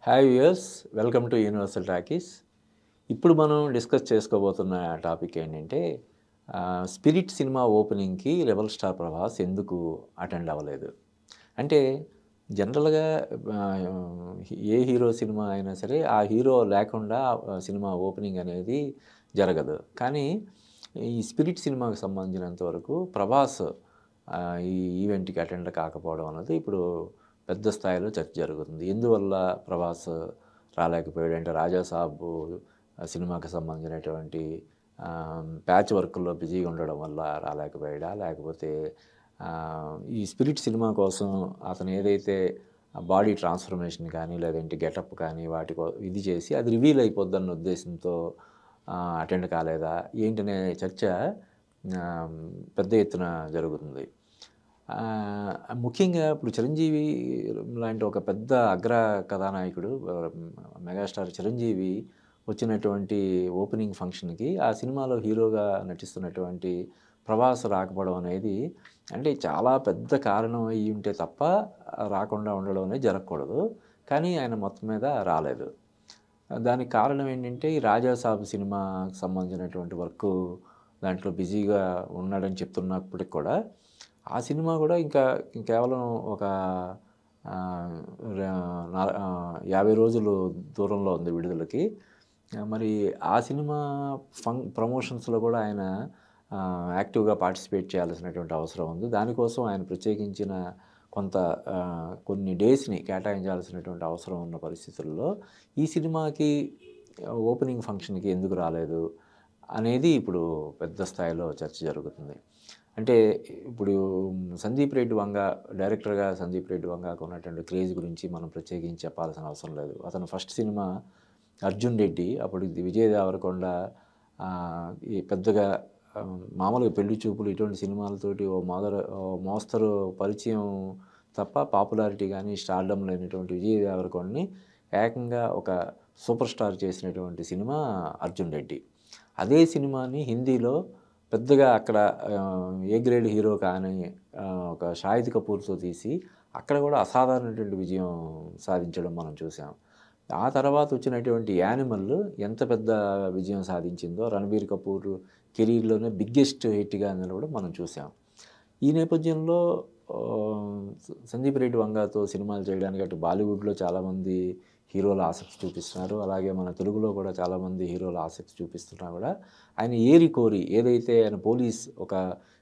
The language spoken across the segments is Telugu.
Hi viewers, welcome to Universal Talkies. ఇప్పుడు మనం డిస్కస్ చేసుకోబోతున్న టాపిక్ ఏంటంటే, స్పిరిట్ సినిమా ఓపెనింగ్‌కి రెబెల్ స్టార్ ప్రభాస్ ఎందుకు అటెండ్ అవ్వలేదు? అంటే జనరల్‌గా ఏ హీరో సినిమా అయినా సరే, ఆ హీరో లేకుండా సినిమా ఓపెనింగ్ అనేది జరగదు. కానీ ఈ స్పిరిట్ సినిమాకి సంబంధించినంత వరకు ప్రభాస్ ఈ ఈవెంట్‌కి అటెండ్ కాకపోవడం అన్నది ఇప్పుడు పెద్ద స్థాయిలో చర్చ జరుగుతుంది. ఎందువల్ల ప్రభాస్ రాలేకపోయాడు అంటే 'రాజా సాబ్' సినిమాకి సంబంధించినటువంటి ప్యాచ్ వర్క్‌లో బిజీగా ఉండడం వల్ల రాలేకపోయాడా? లేకపోతే ఈ 'స్పిరిట్' సినిమా కోసం అతను ఏదైతే బాడీ ట్రాన్స్‌ఫర్మేషన్ కానీ, లేదంటే గెటప్ కానీ ఇది చేసి అది రివీల్ అయిపోద్దన్న ఉద్దేశంతో అటెండ్ కాలేదా? ఏంటనే చర్చ ఆహ్, పెద్ద ఎత్తున జరుగుతుంది. ముఖ్యంగా ఇప్పుడు 'చిరంజీవి' లాంటి ఒక పెద్ద అగ్ర కథానాయకుడు, మెగాస్టార్ 'చిరంజీవి' వచ్చినటువంటి ఓపెనింగ్ ఫంక్షన్‌కి ఆ సినిమాలో హీరోగా నటిస్తున్నటువంటి ప్రభాస్ రాకపోవడం అనేది అంటే చాలా పెద్ద కారణం అయ్యి ఉంటే తప్ప రాకుండా ఉండడం అనేది జరగకూడదు. కానీ ఆయన మొత్తం మీద రాలేదు. దానికి కారణం ఏంటంటే ఈ 'రాజా సాబ్' సినిమాకి సంబంధించినటువంటి వర్కు దాంట్లో బిజీగా ఉన్నాడని చెప్తున్నప్పటికి కూడా ఆ సినిమా కూడా ఇంకా కేవలం ఒక ఆహ్, ర న 50 రోజులు దూరంలో ఉంది విడుదలకి. మరి ఆ సినిమా ప్రమోషన్స్‌లో కూడా ఆయన యాక్టివ్‌గా పార్టిసిపేట్ చేయాల్సినటువంటి అవసరం ఉంది. దానికోసం ఆయన ప్రత్యేకించిన కొంత కొన్ని డేస్‌ని కేటాయించాల్సినటువంటి అవసరం ఉన్న పరిస్థితుల్లో ఈ సినిమాకి ఓపెనింగ్ ఫంక్షన్‌కి ఎందుకు రాలేదు అనేది ఇప్పుడు పెద్ద స్థాయిలో చర్చ జరుగుతుంది. అంటే ఇప్పుడు సందీప్ రెడ్డి వంగకు ఉన్నటువంటి క్రేజ్ గురించి మనం ప్రత్యేకించి చెప్పాల్సిన అవసరం లేదు. అతను ఫస్ట్ సినిమా 'అర్జున్ రెడ్డి' అప్పుడు ఇది విజయ్ దేవరకొండ ఈ పెద్దగా మామూలుగా పెళ్లి చూపులు ఇటువంటి సినిమాలతోటి ఓ మోస్తరు పరిచయం తప్ప పాపులారిటీ గానీ, స్టార్డమ్ లేనటువంటి విజయ్ దేవరకొండని ఏకంగా ఒక సూపర్ స్టార్ చేసినటువంటి సినిమా 'అర్జున్ రెడ్డి'. అదే సినిమాని హిందీలో పెద్దగా అక్కడ ఏ గ్రేడ్ హీరో కానీ ఒక షాహిద్ కపూర్‌తో తీసి అక్కడ కూడా అసాధారణమైనటువంటి విజయం సాధించడం మనం చూసాం. ఆ తర్వాత వచ్చినటువంటి 'యానిమల్' ఎంత పెద్ద విజయం సాధించిందో 'రణబీర్ కపూర్' కెరీర్‌లోనే బిగ్గెస్ట్ హిట్‌గా నిలవడం మనం చూసాం. ఈ నేపథ్యంలో సందీప్ రెడ్డి వంగతో సినిమాలు చేయడానికి అటు బాలీవుడ్‌లో చాలామంది హీరోలు ఆసక్తి చూపిస్తున్నారు. అలాగే మన తెలుగులో కూడా చాలామంది హీరోలు ఆసక్తి చూపిస్తున్నా కూడా ఆయన ఏరి కోరి ఏదైతే ఆయన ఒక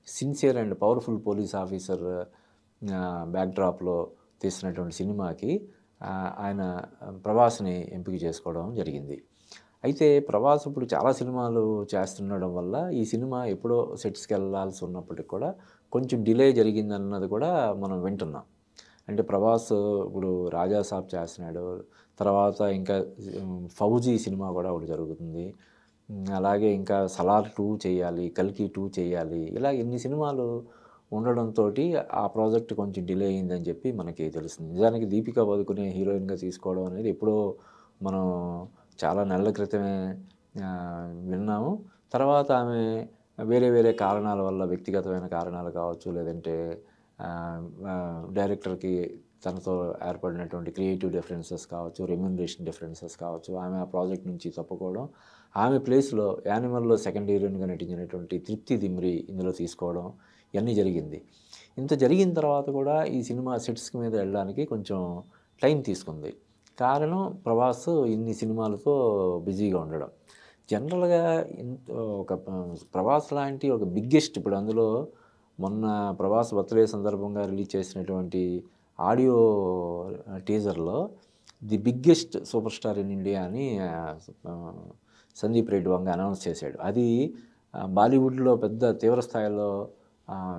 sincere and powerful police officer బ్యాక్‌డ్రాప్‌లో తీసినటువంటి సినిమాకి ఆయన ప్రభాస్‌ని ఎంపిక చేసుకోవడం జరిగింది. అయితే ప్రభాస్ ఇప్పుడు చాలా సినిమాలు చేస్తుండడం వల్ల ఈ సినిమా ఎప్పుడో సెట్స్‌కెళ్ళాల్సి ఉన్నప్పటికి కూడా కొంచెం డిలే జరిగిందన్నది కూడా మనం వింటున్నాం. అంటే ప్రభాస్ ఇప్పుడు 'రాజా సాబ్' చేస్తున్నాడు. తర్వాత ఇంకా 'ఫౌజీ' సినిమా కూడా ఒకటి జరుగుతుంది. అలాగే ఇంకా 'సలార్ 2' చేయాలి, 'కల్కి 2' చేయాలి. ఇలా ఇన్ని సినిమాలు ఉండడంతోటి ఆ ప్రాజెక్ట్ కొంచెం డిలే అయిందని చెప్పి మనకి తెలుస్తుంది. నిజానికి 'దీపికా పదుకొనె' హీరోయిన్‌గా తీసుకోవడం అనేది ఎప్పుడో మనం చాలా నెలల క్రితమే విన్నాము. తర్వాత ఆమె వేరే వేరే కారణాల వల్ల వ్యక్తిగతమైన కారణాలు కావచ్చు, లేదంటే డైరెక్టర్‌కి తనతో ఏర్పడినటువంటి క్రియేటివ్ డిఫరెన్సెస్ కావచ్చు, రెమ్యునరేషన్ డిఫరెన్సెస్ కావచ్చు, ఆమె ఆ ప్రాజెక్ట్ నుంచి తప్పుకోవడం, ఆమె ప్లేస్‌లో 'యానిమల్‌లో' సెకండ్ హీరోయిన్‌గా నటించినటువంటి తృప్తి దిమ్రి ఇందులో తీసుకోవడం ఇవన్నీ జరిగింది. ఇంత జరిగిన తర్వాత కూడా ఈ సినిమా సెట్స్ మీద వెళ్ళడానికి కొంచెం టైం తీసుకుంది. కారణం ప్రభాస్ ఇన్ని సినిమాలతో బిజీగా ఉండడం. జనరల్‌గా ఒక ప్రభాస్ లాంటి ఒక బిగ్గెస్ట్ ఇప్పుడు అందులో మొన్న ప్రభాస్ బర్త్‌డే సందర్భంగా రిలీజ్ చేసినటువంటి ఆడియో టీజర్‌లో 'the biggest super star in India' అని సందీప్ రెడ్డి వంగ అనౌన్స్ చేశాడు. అది బాలీవుడ్‌లో పెద్ద తీవ్ర స్థాయిలో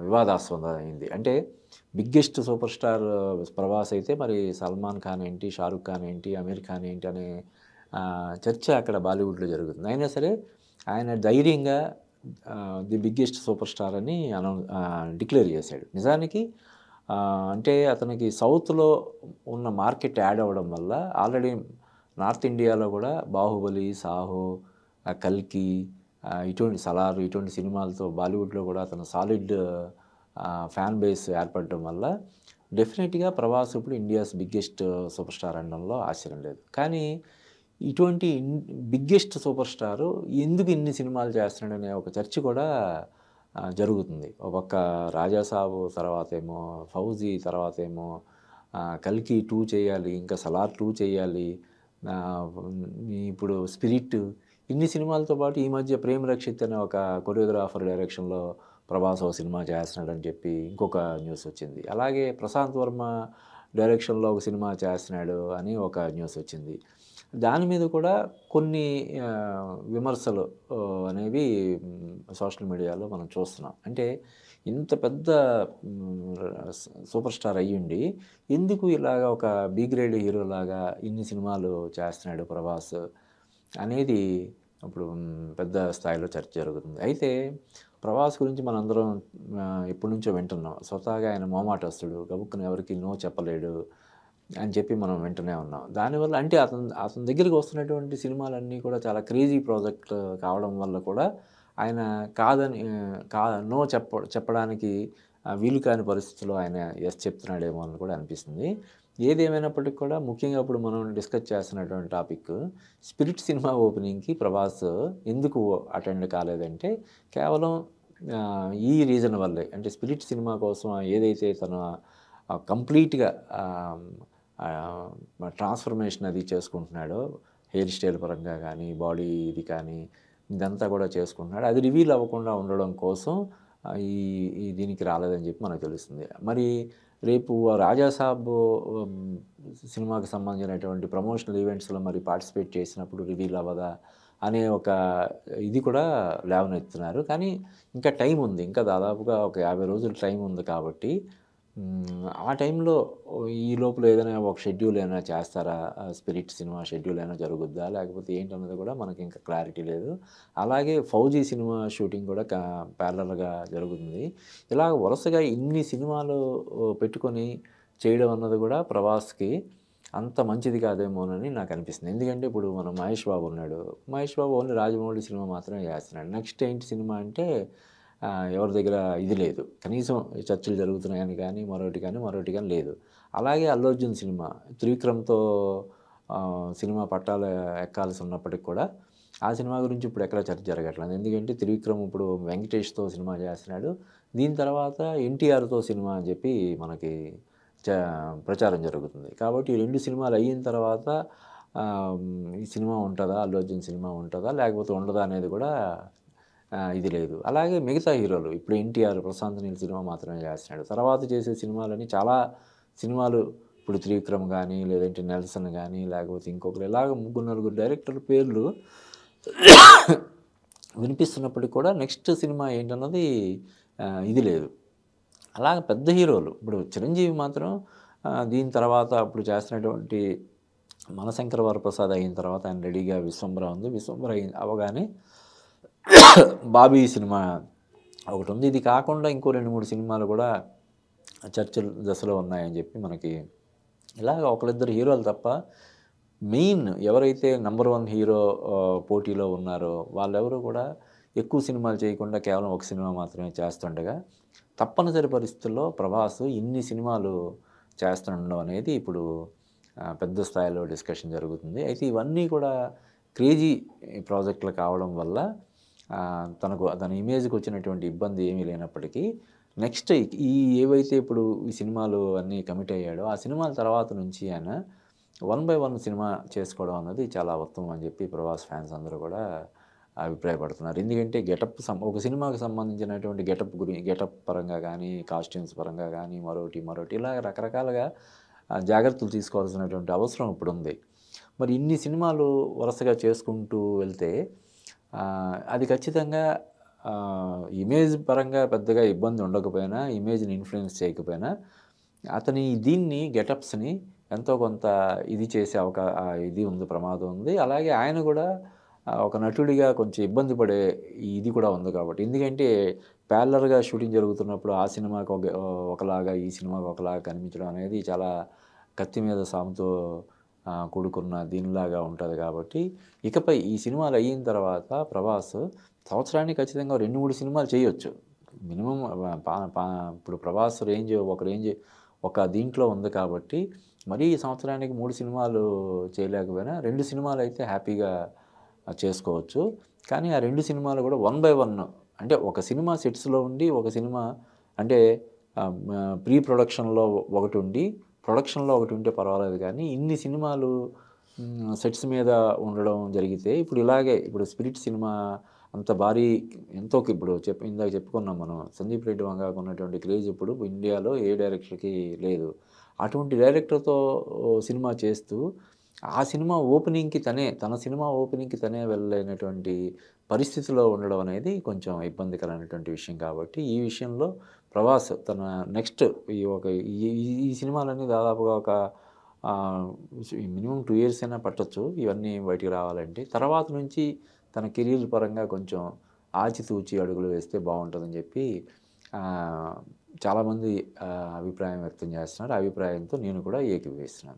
వివాదాస్పదం అయింది. అంటే బిగ్గెస్ట్ సూపర్ స్టార్ ప్రభాస్ అయితే మరి 'సల్మాన్ ఖాన్' ఏంటి, 'షారుఖ్ ఖాన్' ఏంటి, 'అమీర్ ఖాన్' ఏంటి అనే చర్చ అక్కడ బాలీవుడ్‌లో జరుగుతుంది. అయినా సరే ఆయన ధైర్యంగా ది బిగ్గెస్ట్ సూపర్ స్టార్ అని డిక్లేర్ చేశాడు. నిజానికి అంటే అతనికి సౌత్‌లో ఉన్న మార్కెట్ యాడ్ అవ్వడం వల్ల ఆల్రెడీ నార్త్ ఇండియాలో కూడా 'బాహుబలి', 'సాహో', 'కల్కి' ఇటువంటి 'సలార్' ఇటువంటి సినిమాలతో బాలీవుడ్‌లో కూడా అతను సాలిడ్ ఫ్యాన్ బేస్ ఏర్పడడం వల్ల డెఫినెట్‌గా ప్రభాస్ ఇప్పుడు ఇండియాస్ బిగ్గెస్ట్ సూపర్ స్టార్ అనడంలో ఆశ్చర్యం లేదు. కానీ ఇటువంటి బిగ్గెస్ట్ సూపర్ స్టారు ఎందుకు ఇన్ని సినిమాలు చేస్తున్నాడనే ఒక చర్చ కూడా జరుగుతుంది. ఒక పక్క 'రాజాసాబు' తర్వాతేమో 'ఫౌజీ' తర్వాతేమో 'కల్కి 2' చేయాలి. ఇంకా 'సలార్ 2' చేయాలి. ఇప్పుడు 'స్పిరిట్' ఇన్ని సినిమాలతో పాటు ఈ మధ్య 'ప్రేమ్ రక్షిత్' అనే ఒక కొరియోగ్రాఫర్ డైరెక్షన్‌లో ప్రభాస్ ఒక సినిమా చేస్తున్నాడని చెప్పి ఇంకొక న్యూస్ వచ్చింది. అలాగే ప్రశాంత్ వర్మ డైరెక్షన్‌లో ఒక సినిమా చేస్తున్నాడు అని ఒక న్యూస్ వచ్చింది. దాని మీద కూడా కొన్ని విమర్శలు అనేవి సోషల్ మీడియాలో మనం చూస్తున్నాం. అంటే ఇంత పెద్ద సూపర్ స్టార్ అయ్యుండి ఎందుకు ఇలాగ ఒక బి గ్రేడ్ హీరోలాగా ఇన్ని సినిమాలు చేస్తున్నాడు ప్రభాస్ అనేది ఇప్పుడు పెద్ద స్థాయిలో చర్చ జరుగుతుంది. అయితే ప్రభాస్ గురించి మనందరం ఎప్పటినుంచో వింటున్నాం. స్వతహాగా ఆయన మొహమాటస్తుడు, గబుక్కున ఎవరికి నో చెప్పలేడు అని చెప్పి మనం వింటూనే ఉన్నాం. దానివల్ల అంటే అతని దగ్గరికి వస్తున్నటువంటి సినిమాలన్నీ కూడా చాలా క్రేజీ ప్రాజెక్ట్ కావడం వల్ల కూడా ఆయన కాదని నో చెప్పడానికి వీలు కాని పరిస్థితుల్లో ఆయన ఎస్ చెప్తున్నాడేమో అని కూడా అనిపిస్తుంది. ఏదేమైనప్పటికీ కూడా ముఖ్యంగా ఇప్పుడు మనం డిస్కస్ చేస్తున్నటువంటి టాపిక్ 'స్పిరిట్' సినిమా ఓపెనింగ్‌కి ప్రభాస్ ఎందుకు అటెండ్ కాలేదంటే కేవలం ఈ రీజన్ వల్లే. అంటే 'స్పిరిట్' సినిమా కోసం ఏదైతే తను కంప్లీట్‌గా ట్రాన్స్‌ఫర్మేషన్ అది చేసుకుంటున్నాడో హెయిర్ స్టైల్ పరంగా కానీ, బాడీ ఇది కానీ ఇదంతా కూడా చేసుకుంటున్నాడు. అది రివీల్ అవ్వకుండా ఉండడం కోసం ఈ ఈ దీనికి రాలేదని చెప్పి మనకు తెలుస్తుంది. మరి రేపు 'రాజాసాబ్' సినిమాకి సంబంధించినటువంటి ప్రమోషనల్ ఈవెంట్స్‌లో మరి పార్టిసిపేట్ చేసినప్పుడు రివీల్ అవ్వదా అనే ఒక ఇది కూడా లేవనెత్తుతున్నారు. కానీ ఇంకా టైం ఉంది. ఇంకా దాదాపుగా ఒక 50 రోజులు టైం ఉంది కాబట్టి ఆ టైంలో ఈ లోపల ఏదైనా ఒక షెడ్యూల్ ఏమైనా చేస్తారా? 'స్పిరిట్' సినిమా షెడ్యూల్ ఏమైనా జరుగుద్దా? లేకపోతే ఏంటన్నది కూడా మనకి ఇంకా క్లారిటీ లేదు. అలాగే 'ఫౌజీ' సినిమా షూటింగ్ కూడా ప్యారలల్‌గా జరుగుతుంది. ఇలా వరుసగా ఇన్ని సినిమాలు పెట్టుకొని చేయడం అన్నది కూడా ప్రభాస్‌కి అంత మంచిది కాదేమోనని నాకు అనిపిస్తుంది. ఎందుకంటే ఇప్పుడు మనం 'మహేష్ బాబు' ఉన్నాడు. 'మహేష్ బాబు' ఓన్లీ 'రాజమౌళి' సినిమా మాత్రమే చేస్తున్నాడు. నెక్స్ట్ ఏంటి సినిమా అంటే ఎవరి దగ్గర ఇది లేదు. కనీసం చర్చలు జరుగుతున్నాయని కానీ, మరొకటి కానీ లేదు. అలాగే 'అల్లు అర్జున్' సినిమా 'త్రివిక్రమ్‌తో' సినిమా పట్టాలు ఎక్కాల్సి ఉన్నప్పటికి కూడా ఆ సినిమా గురించి ఇప్పుడు ఎక్కడ చర్చ జరగట్లేదు. ఎందుకంటే 'త్రివిక్రమ్' ఇప్పుడు 'వెంకటేష్‌తో' సినిమా చేస్తున్నాడు. దీని తర్వాత 'ఎన్టీఆర్‌తో' సినిమా అని చెప్పి మనకి ప్రచారం జరుగుతుంది. కాబట్టి ఈ 2 సినిమాలు అయిన తర్వాత ఈ సినిమా ఉంటదా? 'అల్లు అర్జున్' సినిమా ఉంటదా? లేకపోతే ఉండదా? అనేది కూడా ఇది లేదు. అలాగే మిగతా హీరోలు ఇప్పుడు 'ఎన్టీఆర్', 'ప్రశాంత్ నీల్' సినిమా మాత్రమే చేస్తున్నాడు. తర్వాత చేసే సినిమాలని చాలా సినిమాలు ఇప్పుడు 'త్రివిక్రమ్' గానీ, లేదంటే 'నెల్సన్' గానీ, లేకపోతే ఇంకొకరు ఇలాగ ముగ్గురు, నలుగురు డైరెక్టర్ల పేర్లు వినిపిస్తున్నప్పటికి కూడా నెక్స్ట్ సినిమా ఏంటన్నది ఇది లేదు. అలాగ పెద్ద హీరోలు ఇప్పుడు 'చిరంజీవి' మాత్రం దీని తర్వాత ఇప్పుడు చేస్తున్నటువంటి 'మనశంకర వరప్రసాద్' అయిన తర్వాత ఆయన రెడీగా 'విశ్వంబర' ఉంది. 'విశ్వంబర' అవ్వగానే 'బాబీ' సినిమా ఒకటుంది. ఇది కాకుండా ఇంకో 2, 3 సినిమాలు కూడా చర్చల దశలో ఉన్నాయని చెప్పి మనకి ఇలాగ ఒకళ్ళిద్దరు హీరోలు తప్ప మెయిన్ ఎవరైతే నంబర్ 1 హీరో పోటీలో ఉన్నారో వాళ్ళెవరూ కూడా ఎక్కువ సినిమాలు చేయకుండా కేవలం ఒక సినిమా మాత్రమే చేస్తుండగా తప్పనిసరి పరిస్థితుల్లో ప్రభాస్ ఇన్ని సినిమాలు చేస్తుండడం అనేది ఇప్పుడు పెద్ద స్థాయిలో డిస్కషన్ జరుగుతుంది. అయితే ఇవన్నీ కూడా క్రేజీ ప్రాజెక్టులు కావడం వల్ల తన ఇమేజ్కి వచ్చినటువంటి ఇబ్బంది ఏమీ లేనప్పటికీ నెక్స్ట్ ఈ ఏవైతే ఇప్పుడు ఈ సినిమాలు అన్నీ కమిట్ అయ్యాడో ఆ సినిమాల తర్వాత నుంచి ఆయన 1 బై 1 సినిమా చేసుకోవడం అన్నది చాలా ఉత్తమం అని చెప్పి ప్రభాస్ ఫ్యాన్స్ అందరూ కూడా అభిప్రాయపడుతున్నారు. ఎందుకంటే ఒక సినిమాకి సంబంధించినటువంటి గెటప్ పరంగా కానీ, కాస్ట్యూమ్స్ పరంగా కానీ, మరొకటి ఇలా రకరకాలుగా జాగ్రత్తలు తీసుకోవాల్సినటువంటి అవసరం ఇప్పుడుంది. మరి ఇన్ని సినిమాలు వరుసగా చేసుకుంటూ వెళ్తే అది ఖచ్చితంగా ఇమేజ్ పరంగా పెద్దగా ఇబ్బంది ఉండకపోయినా, ఇమేజ్ని ఇన్ఫ్లుయెన్స్ చేయకపోయినా దీన్ని గెటప్స్ని ఎంతో కొంత ఇది చేసే ఇది ఉంది, ప్రమాదం ఉంది. అలాగే ఆయన కూడా ఒక నటుడిగా కొంచెం ఇబ్బంది పడే ఇది కూడా ఉంది కాబట్టి. ఎందుకంటే ప్యారలల్‌గా షూటింగ్ జరుగుతున్నప్పుడు ఆ సినిమాకి ఒకలాగా, ఈ సినిమాకి ఒకలాగా కనిపించడం అనేది చాలా కత్తి మీద సాముతో కూడుకున్న దీనిలాగా ఉంటుంది కాబట్టి ఇకపై ఈ సినిమాలు అయిన తర్వాత ప్రభాస్ సంవత్సరానికి ఖచ్చితంగా 2, 3 సినిమాలు చేయొచ్చు. మినిమం ఇప్పుడు ప్రభాస్ ఒక రేంజ్ ఒక దీంట్లో ఉంది కాబట్టి మరీ ఈ సంవత్సరానికి 3 సినిమాలు చేయలేకపోయినా 2 సినిమాలు అయితే హ్యాపీగా చేసుకోవచ్చు. కానీ ఆ 2 సినిమాలు కూడా వన్ బై వన్ అంటే ఒక సినిమా సెట్స్‌లో ఉండి, ఒక సినిమా అంటే ప్రీ ప్రొడక్షన్‌లో ఒకటుండి, ప్రొడక్షన్‌లో ఒకటి ఉంటే పర్వాలేదు కానీ ఇన్ని సినిమాలు సెట్స్ మీద ఉండడం జరిగితే ఇప్పుడు ఇలాగే ఇప్పుడు 'స్పిరిట్' సినిమా అంత భారీ ఎంతో ఇప్పుడు ఇందాక చెప్పుకున్నాం మనం. 'సందీప్ రెడ్డి వంగకు' ఉన్నటువంటి క్రేజ్ ఇప్పుడు ఇండియాలో ఏ డైరెక్టర్‌కి లేదు. అటువంటి డైరెక్టర్‌తో సినిమా చేస్తూ ఆ సినిమా ఓపెనింగ్‌కి తన సినిమా ఓపెనింగ్‌కి తనే వెళ్ళలేనటువంటి పరిస్థితిలో ఉండడం అనేది కొంచెం ఇబ్బందికరమైనటువంటి విషయం కాబట్టి, ఈ విషయంలో ప్రభాస్ తన నెక్స్ట్ ఈ ఈ సినిమాలన్నీ దాదాపుగా ఒక ఆహ్, మినిమమ్ 2 ఇయర్స్ అయినా పట్టొచ్చు ఇవన్నీ బయటికి రావాలంటే. తర్వాత నుంచి తన కెరీర్ పరంగా కొంచెం ఆచితూచి అడుగులు వేస్తే బావుంటదని చెప్పి చాలామంది అభిప్రాయం వ్యక్తం చేస్తున్నారు. ఆ అభిప్రాయంతో నేను కూడా ఏకీభవిస్తున్నాను.